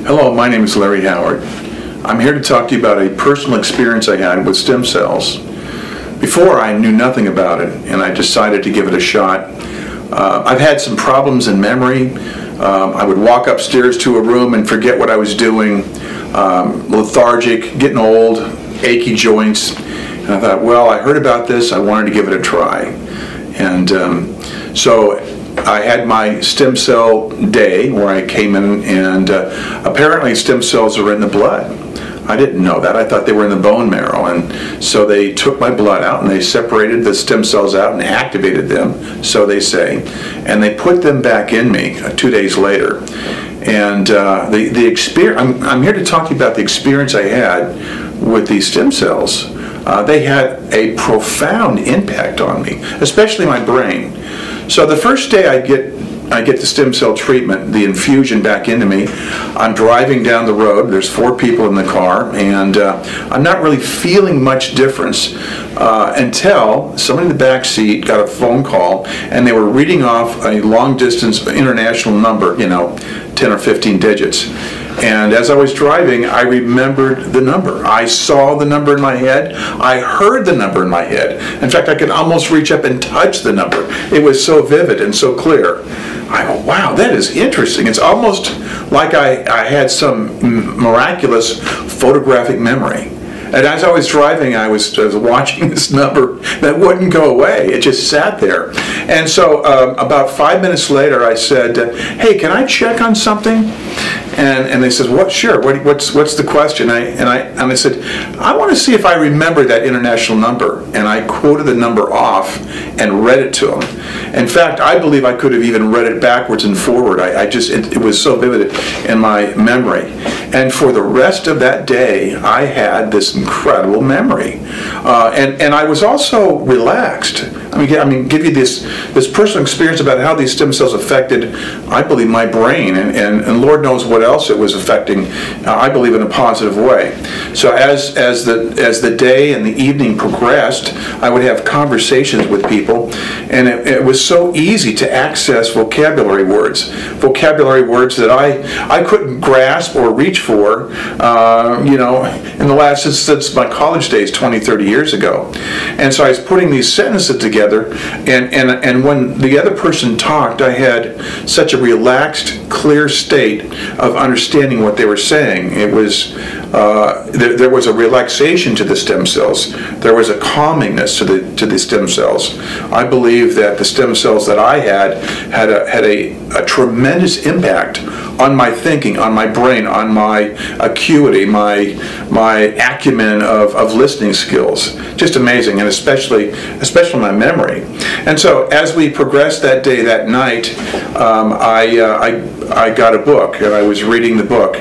Hello, my name is Larry Howard. I'm here to talk to you about a personal experience I had with stem cells. Before, I knew nothing about it, and I decided to give it a shot. I've had some problems in memory. I would walk upstairs to a room and forget what I was doing, lethargic, getting old, achy joints. And I thought, well, I heard about this, I wanted to give it a try. And so I had my stem cell day where I came in, and apparently stem cells are in the blood. I didn't know that. I thought they were in the bone marrow, and so they took my blood out and they separated the stem cells out and activated them, so they say, and they put them back in me 2 days later. And the experience, I'm here to talk to you about the experience I had with these stem cells. They had a profound impact on me, especially my brain. So the first day I get the stem cell treatment, the infusion back into me, I'm driving down the road, there's 4 people in the car, and I'm not really feeling much difference until somebody in the back seat got a phone call, and they were reading off a long distance international number, 10 or 15 digits. And as I was driving, I remembered the number. I saw the number in my head. I heard the number in my head. In fact, I could almost reach up and touch the number. It was so vivid and so clear. I go, wow, that is interesting. It's almost like I had some miraculous photographic memory. And as I was driving, I was watching this number that wouldn't go away. It just sat there. And so about 5 minutes later, I said, hey, can I check on something? And they said, what? Sure. What's the question? And I said, I want to see if I remember that international number. And I quoted the number off and read it to them. In fact, I believe I could have even read it backwards and forward. It was so vivid in my memory. And for the rest of that day, I had this incredible memory. And I was also relaxed. I mean, give you this personal experience about how these stem cells affected, I believe, my brain, and Lord knows what else it was affecting, I believe, in a positive way. So as the day and the evening progressed, I would have conversations with people, and it was so easy to access vocabulary words that I couldn't grasp or reach for, in the last, since my college days 20, 30 years ago. And so I was putting these sentences together, and when the other person talked, I had such a relaxed, clear state of understanding what they were saying. It was there was a relaxation to the stem cells. There was a calmingness to the stem cells. I believe that the stem cells that I had a tremendous impact on my thinking, on my brain, on my acuity, my acumen of listening skills. Just amazing, and especially my memory. And so as we progressed that day, that night, I got a book, and I was reading the book.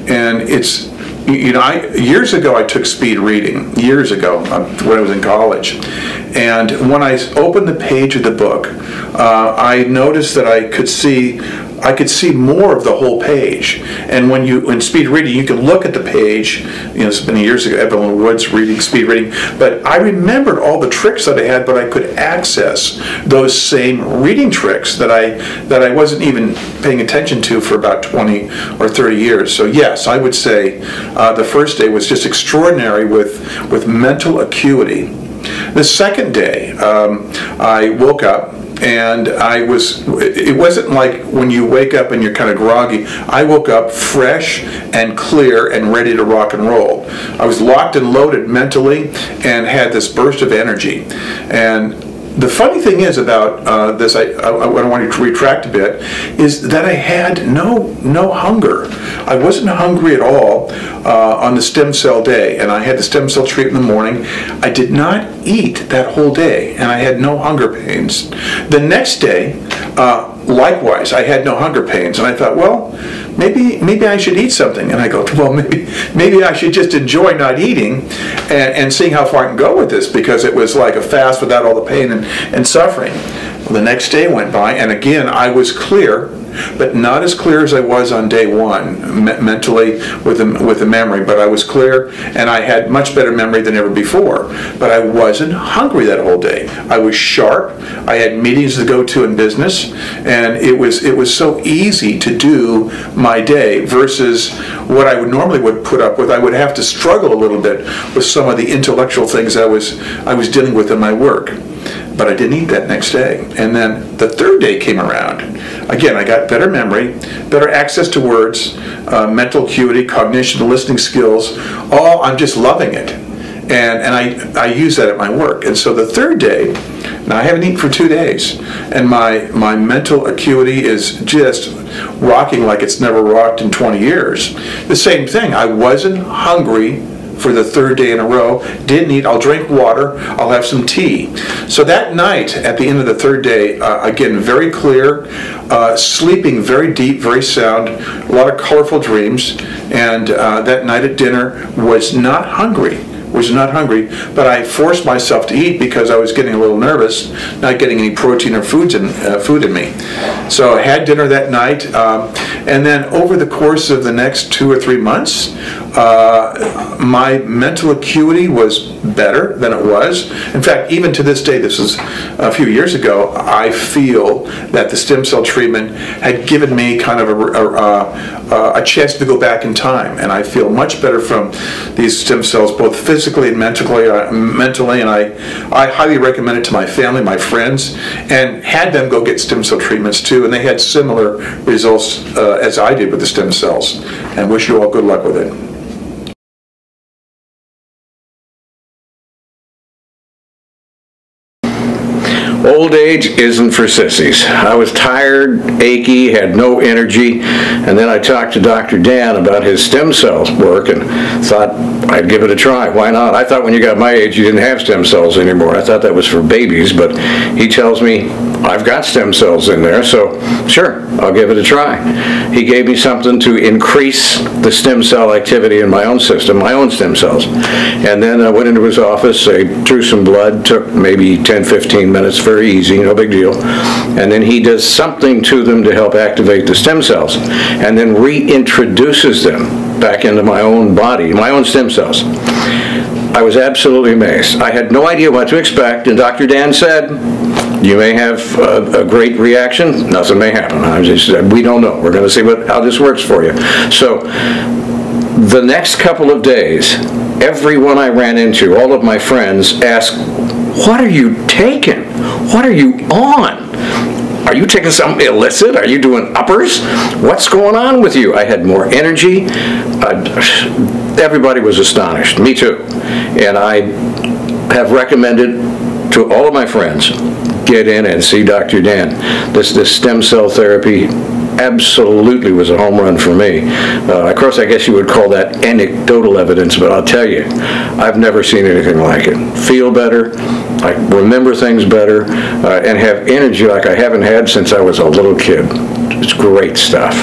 And it's, years ago I took speed reading, years ago when I was in college. And when I opened the page of the book, I noticed that I could see more of the whole page. And in speed reading, you can look at the page. It's been years ago, Evelyn Wood's speed reading. But I remembered all the tricks that I had, but I could access those same reading tricks that I wasn't even paying attention to for about 20 or 30 years. So yes, I would say the first day was just extraordinary with mental acuity. The second day, I woke up, and it wasn't like when you wake up and you're kind of groggy. I woke up fresh and clear and ready to rock and roll. I was locked and loaded mentally and had this burst of energy. And the funny thing is about this, I want to retract a bit, is that I had no hunger. I wasn't hungry at all on the stem cell day, and I had the stem cell treatment in the morning. I did not eat that whole day, and I had no hunger pains. The next day, likewise, I had no hunger pains, and I thought, well, maybe I should eat something. And I go, well, maybe I should just enjoy not eating and seeing how far I can go with this, because it was like a fast without all the pain and suffering. Well, the next day went by, and again, I was clear but not as clear as I was on day one, mentally with the memory, but I was clear, and I had much better memory than ever before. But I wasn't hungry that whole day. I was sharp. I had meetings to go to in business, and it was so easy to do my day versus what I would normally put up with. I would have to struggle a little bit with some of the intellectual things I was dealing with in my work. But I didn't eat that next day. And then the third day came around. Again, I got better memory, better access to words, mental acuity, cognition, listening skills. I'm just loving it. And I use that at my work. And so the third day, now I haven't eaten for 2 days, and my mental acuity is just rocking like it's never rocked in 20 years. The same thing, I wasn't hungry for the third day in a row, didn't eat. I'll drink water, I'll have some tea. So that night, at the end of the third day, again, very clear, sleeping very deep, very sound, a lot of colorful dreams, and that night at dinner was not hungry, but I forced myself to eat because I was getting a little nervous, not getting any protein or food in me. So I had dinner that night, and then over the course of the next 2 or 3 months, my mental acuity was better than it was. In fact, even to this day, this was a few years ago, I feel that the stem cell treatment had given me kind of a chance to go back in time, and I feel much better from these stem cells, both physically and mentally, and I highly recommend it to my family, my friends, and had them go get stem cell treatments too, and they had similar results as I did with the stem cells, and wish you all good luck with it. Old age isn't for sissies. I was tired, achy, had no energy, and then I talked to Dr. Dan about his stem cells work and thought I'd give it a try. Why not? I thought when you got my age you didn't have stem cells anymore. I thought that was for babies, but he tells me I've got stem cells in there, so sure, I'll give it a try. He gave me something to increase the stem cell activity in my own system, my own stem cells. And then I went into his office, I drew some blood, took maybe 10-15 minutes, very easy, no big deal. And then he does something to them to help activate the stem cells, and then reintroduces them back into my own body, my own stem cells. I was absolutely amazed. I had no idea what to expect, and Dr. Dan said, you may have a great reaction, nothing may happen. We don't know. We're going to see how this works for you. So the next couple of days, everyone I ran into, all of my friends, asked, what are you taking? What are you on? Are you taking something illicit? Are you doing uppers? What's going on with you? I had more energy. Everybody was astonished, me too. And I have recommended to all of my friends, get in and see Dr. Dan. This stem cell therapy absolutely was a home run for me. Of course, I guess you would call that anecdotal evidence, but I'll tell you, I've never seen anything like it. Feel better, I remember things better, and have energy like I haven't had since I was a little kid. It's great stuff.